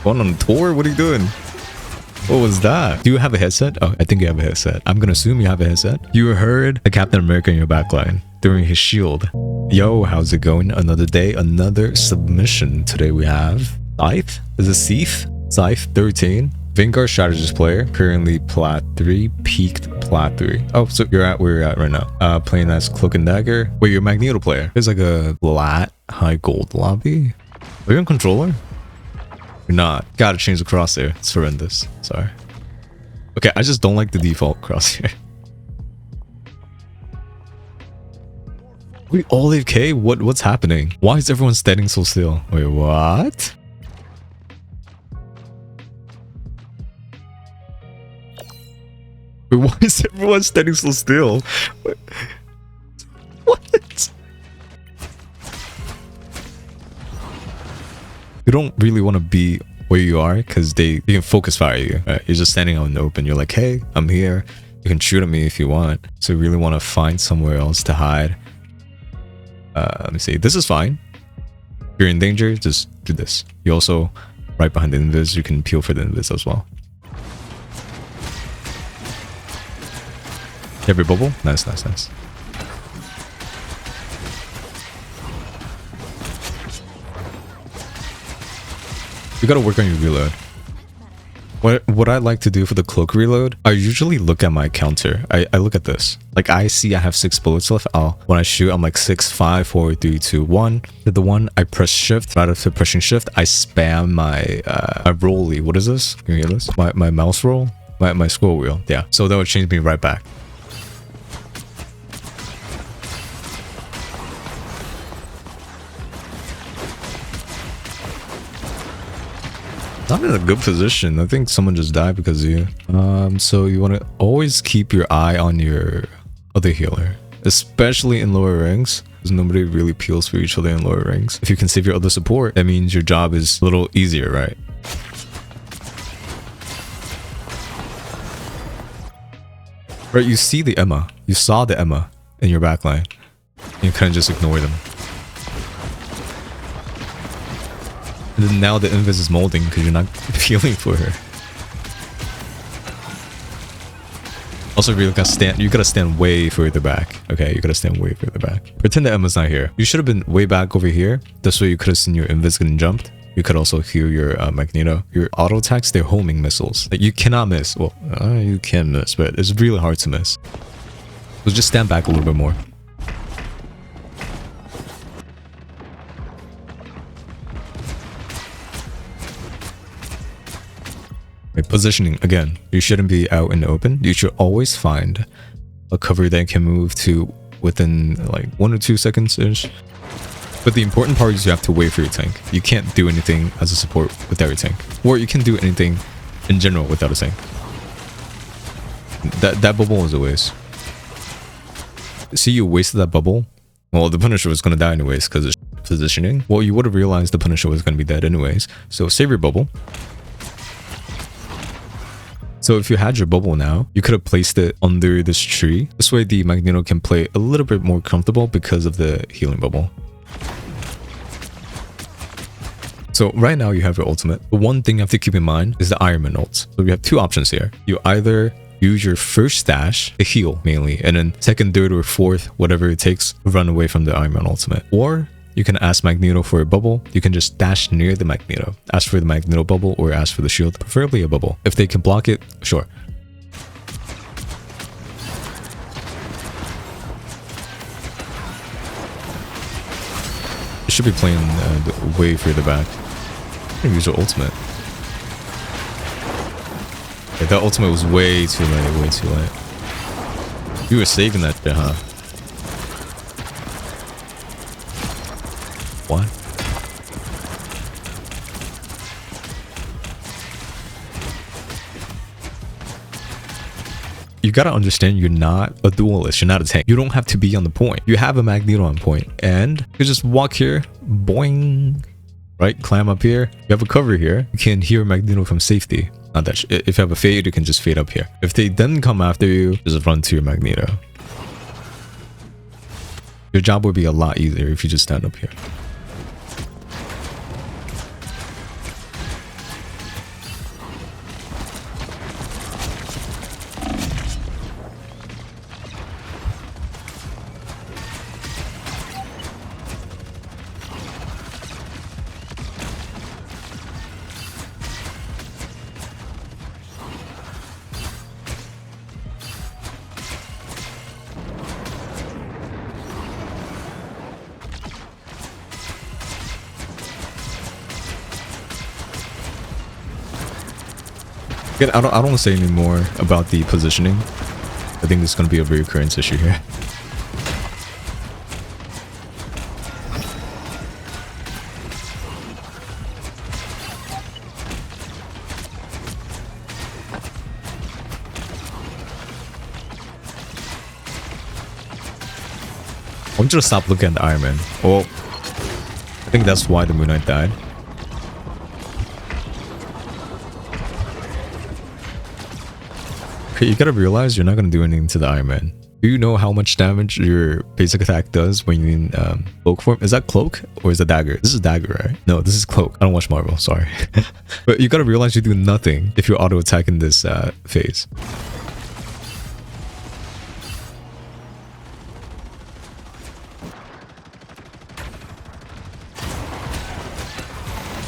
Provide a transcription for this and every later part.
Going on a tour? What are you doing? What was that? Do you have a headset? Oh, I think you have a headset. I'm gonna assume you have a headset. You heard a Captain America in your backline throwing his shield. Yo, how's it going? Another day, another submission. Today we have Scythe. Is it Scythe? Scythe 13. Vanguard strategist player. Currently plat 3. Peaked plat 3. Oh, so you're at where you're at right now. Playing as Cloak and Dagger. Wait, you're a Magneto player. There's like a flat high gold lobby. Are you on controller? You're not. Gotta change the crosshair. It's horrendous. Sorry. Okay, I just don't like the default crosshair. Wait, all AFK? What's happening? Why is everyone standing so still? Wait, what? Wait, why is everyone standing so still? Wait. What? You don't really want to be where you are because you can focus fire you. Right? You're just standing out in the open. You're like, hey, I'm here. You can shoot at me if you want. So you really want to find somewhere else to hide. Let me see. This is fine. If you're in danger, just do this. You also, right behind the invis, you can peel for the invis as well. You have your bubble? Nice, nice, nice. You gotta work on your reload. What I like to do for the cloak reload, I usually look at my counter. I look at this. Like I see I have 6 bullets left. When I shoot, I'm like 6, 5, 4, 3, 2, 1. The one I press shift. Right after pressing shift, I spam my rolly. What is this? Can you hear this? My mouse roll? My scroll wheel. Yeah. So that would change me right back. Not in a good position. I think someone just died because of you. So you want to always keep your eye on your other healer, especially in lower ranks, because nobody really peels for each other in lower ranks. If you can save your other support, that means your job is a little easier, right? Right, you see the Emma. You saw the Emma in your backline. And you kind of just ignore them. And then now the invis is molding because you're not peeling for her. Also, you gotta stand way further back. Okay, you gotta stand way further back. Pretend the Emma's not here. You should have been way back over here. This way you could have seen your invis getting jumped. You could also hear your Magneto. Your auto attacks, they're homing missiles. Like, you cannot miss. Well, you can miss, but it's really hard to miss. So just stand back a little bit more. Positioning, again, you shouldn't be out in the open. You should always find a cover that can move to within like 1 or 2 seconds ish. But the important part is you have to wait for your tank. You can't do anything as a support without your tank, or you can do anything in general without a tank. That bubble was a waste. See, you wasted that bubble. Well, the Punisher was gonna die anyways because it's positioning. Well, you would have realized the Punisher was gonna be dead anyways. So save your bubble. So if you had your bubble now, you could have placed it under this tree. This way the Magneto can play a little bit more comfortable because of the healing bubble. So right now you have your ultimate. The one thing you have to keep in mind is the Iron Man ult. So you have 2 options here. You either use your first stash to heal mainly, and then second, third, or fourth, whatever it takes, run away from the Iron Man ultimate. Or you can ask Magneto for a bubble. You can just dash near the Magneto. Ask for the Magneto bubble or ask for the shield, preferably a bubble. If they can block it, sure. It should be playing way further back. I'm gonna use your ultimate. Okay, that ultimate was way too late, way too late. You were saving that shit, huh? What? You gotta understand, you're not a duelist, you're not a tank. You don't have to be on the point. You have a Magneto on point, and you just walk here, boing, right? Climb up here. You have a cover here. You can hear Magneto from safety. Not that if you have a fade, you can just fade up here. If they then come after you, just run to your Magneto. Your job would be a lot easier if you just stand up here. Again, I don't want to say any more about the positioning. I think this is going to be a recurrence issue here. I want you to stop looking at the Iron Man. Well, I think that's why the Moon Knight died. Okay, you gotta realize you're not gonna do anything to the Iron Man. Do you know how much damage your basic attack does when you're in cloak form? Is that cloak or is it dagger? This is dagger, right? No, this is cloak. I don't watch Marvel, sorry. But you gotta realize you do nothing if you auto attack in this phase.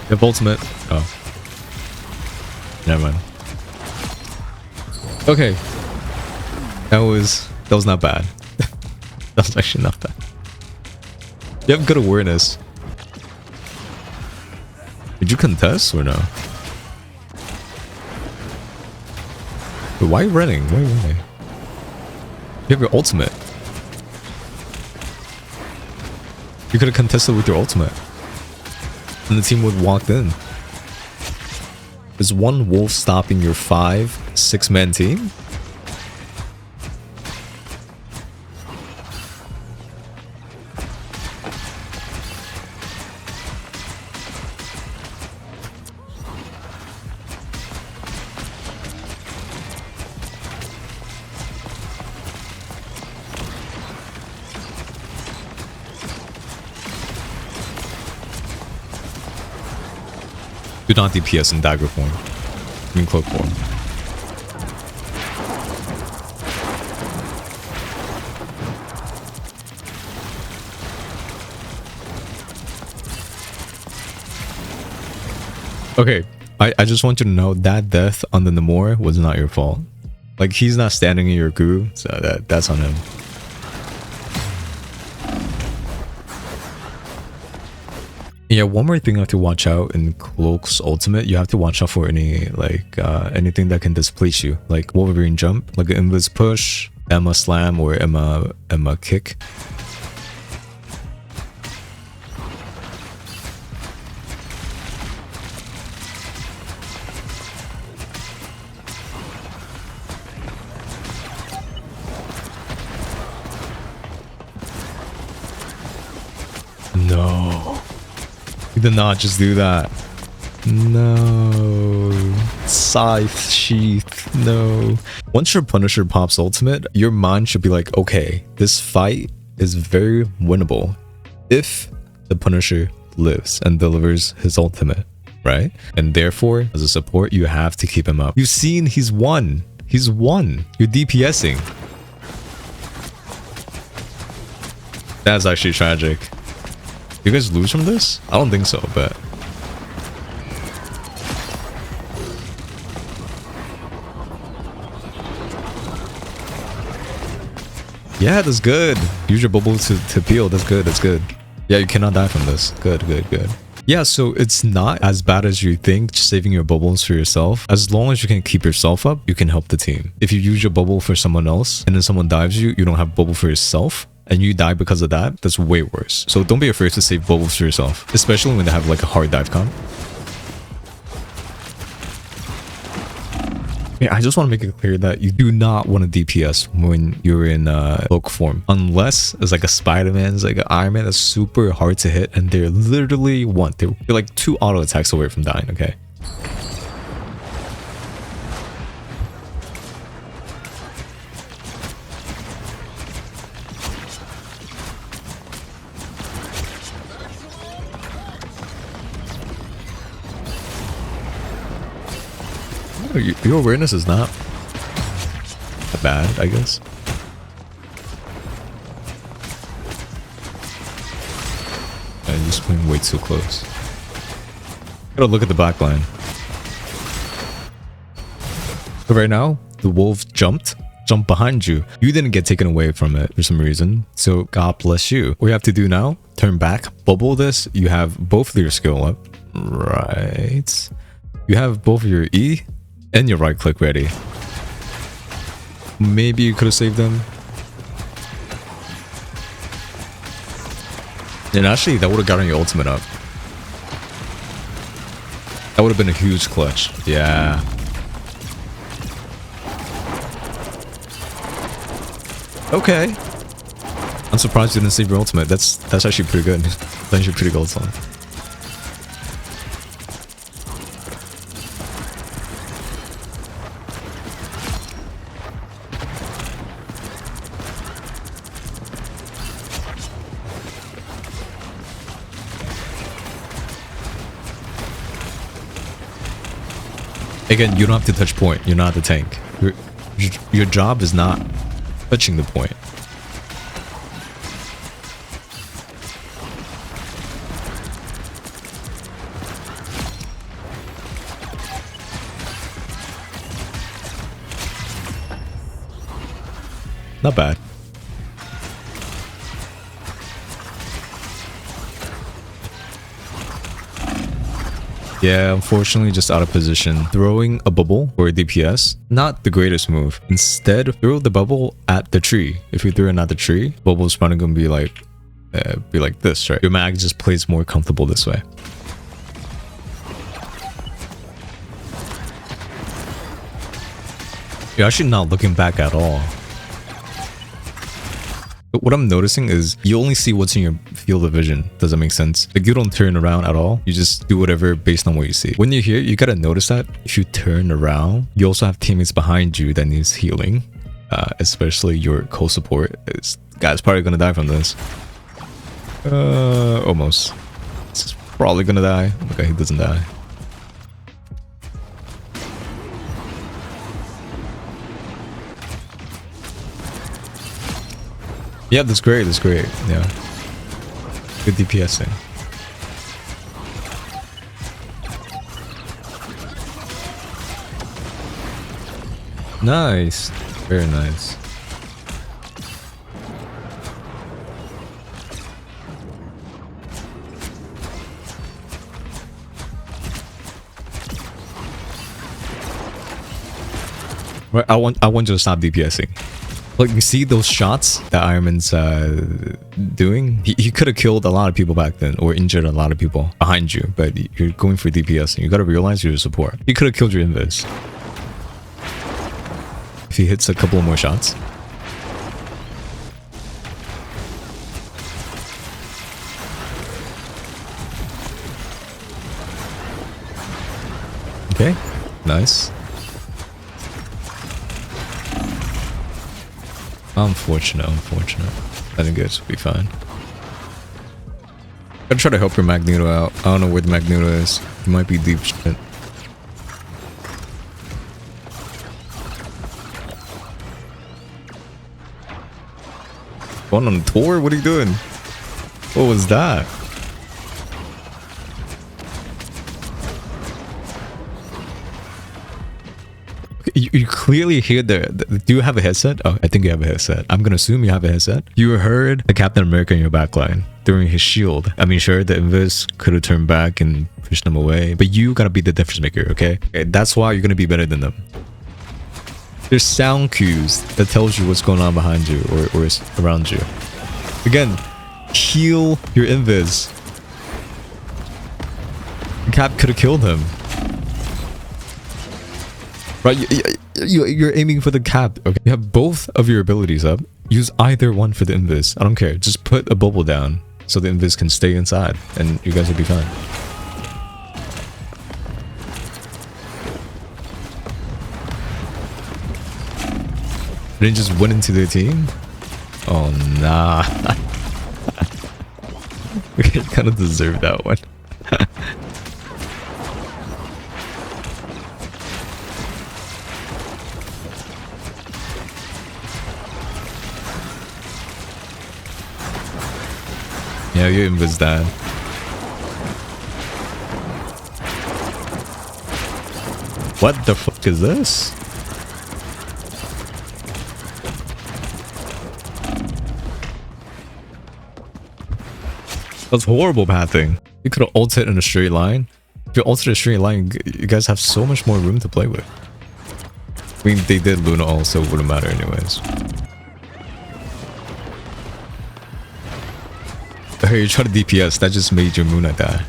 You have ultimate. Oh. Never mind. Okay. That was not bad. That was actually not bad. You have good awareness. Did you contest or no? But why are you running? Why are you running? You have your ultimate. You could have contested with your ultimate. And the team would have walked in. Is one wolf stopping your 5-6-man team? Do not DPS in dagger form. I mean cloak form. Okay, I just want you to know that death on the Namor was not your fault. Like, he's not standing in your goo, so that's on him. Yeah, one more thing you have to watch out in Cloak's ultimate. You have to watch out for any, like, anything that can displace you. Like Wolverine jump, like an Invis push, Emma slam, or Emma kick. No. You did not just do that. No. Scythe sheath. No. Once your Punisher pops ultimate, your mind should be like, okay, this fight is very winnable if the Punisher lives and delivers his ultimate, right? And therefore, as a support, you have to keep him up. You've seen he's won. He's won. You're DPSing. That's actually tragic. You guys lose from this? I don't think so, but... Yeah, that's good. Use your bubble to peel. That's good, that's good. Yeah, you cannot die from this. Good, good, good. Yeah, so it's not as bad as you think, just saving your bubbles for yourself. As long as you can keep yourself up, you can help the team. If you use your bubble for someone else, and then someone dives you, you don't have bubble for yourself, and you die because of that, that's way worse. So don't be afraid to save bubbles for yourself, especially when they have like a hard dive comp. Yeah, I just want to make it clear that you do not want to DPS when you're in cloak form, unless it's like a Spider-Man, it's like an Iron Man that's super hard to hit, and they're literally they're like 2 auto attacks away from dying. Okay. Your awareness is not that bad, I guess. I'm just playing way too close. Gotta look at the back line. But right now, the wolf jumped behind you. You didn't get taken away from it for some reason. So God bless you. What you have to do now, turn back, bubble this. You have both of your skill up. Right. You have both of your E. And your right click ready. Maybe you could have saved them. And actually, that would have gotten your ultimate up. That would have been a huge clutch. Yeah. Okay. I'm surprised you didn't save your ultimate. That's actually pretty good. That's actually pretty good ultimate. Again, you don't have to touch point. You're not the tank. Your job is not touching the point. Not bad. Yeah, unfortunately just out of position. Throwing a bubble for a DPS, not the greatest move. Instead, throw the bubble at the tree. If you throw it at the tree, bubble's probably gonna be like this, right? Your mag just plays more comfortable this way. You're actually not looking back at all. But what I'm noticing is you only see what's in your field of vision. Does that make sense? Like you don't turn around at all. You just do whatever based on what you see. When you're here, you gotta notice that if you turn around, you also have teammates behind you that needs healing. Especially your co-support. This guy's probably gonna die from this. Almost. This is probably gonna die. Okay, he doesn't die. Yeah, that's great. That's great. Yeah. Good DPSing. Nice. Very nice. Right, I want you to stop DPSing. Like, you see those shots that Ironman's doing? He could have killed a lot of people back then, or injured a lot of people behind you, but you're going for DPS, and you gotta realize you're a support. He could have killed your invis. If he hits a couple more shots. Okay, nice. Unfortunate. I think it will be fine. Gotta try to help your Magneto out. I don't know where the Magneto is. He might be deep shit. Going on a tour? What are you doing? What was that? You clearly hear do you have a headset? Oh, I think you have a headset. I'm gonna assume you have a headset. You heard the Captain America in your backline throwing his shield. I mean, sure, the invis could have turned back and pushed them away, but you gotta be the difference maker, okay? That's why you're gonna be better than them. There's sound cues that tells you what's going on behind you or around you. Again, heal your invis. Cap could have killed him. Right, you're aiming for the cap. Okay, you have both of your abilities up. Use either one for the invis. I don't care. Just put a bubble down so the invis can stay inside, and you guys will be fine. Didn't just win into their team? Oh nah. We kind of deserve that one. Yeah, your invis died. What the fuck is this? That's horrible pathing. You could have ulted in a straight line. If you ulted a straight line, you guys have so much more room to play with. I mean, they did Luna ult, so it wouldn't matter anyways. Hey, you tried to DPS, that just made your Moona die.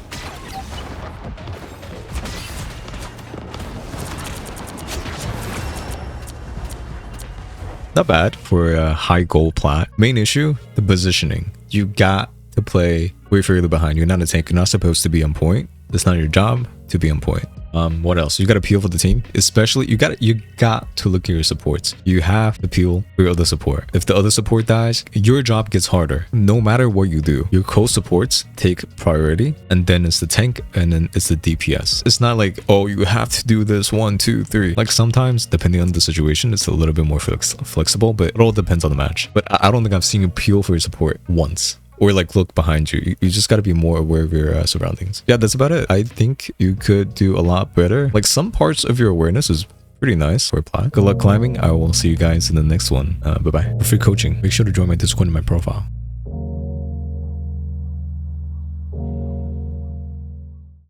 Not bad for a high gold plat. Main issue, the positioning. You got to play way further behind. You're not a tank. You're not supposed to be on point. It's not your job to be on point. What else? You got to peel for the team. Especially, you got to look at your supports. You have to peel for your other support. If the other support dies, your job gets harder. No matter what you do, your co-supports take priority, and then it's the tank, and then it's the DPS. It's not like, oh, you have to do this 1, 2, 3. Like sometimes, depending on the situation, it's a little bit more flexible, but it all depends on the match. But I don't think I've seen you peel for your support once. Or like look behind you. You just got to be more aware of your surroundings. Yeah, that's about it. I think you could do a lot better. Like some parts of your awareness is pretty nice for plat. Good luck climbing. I will see you guys in the next one. Bye bye. For free coaching, make sure to join my Discord in my profile.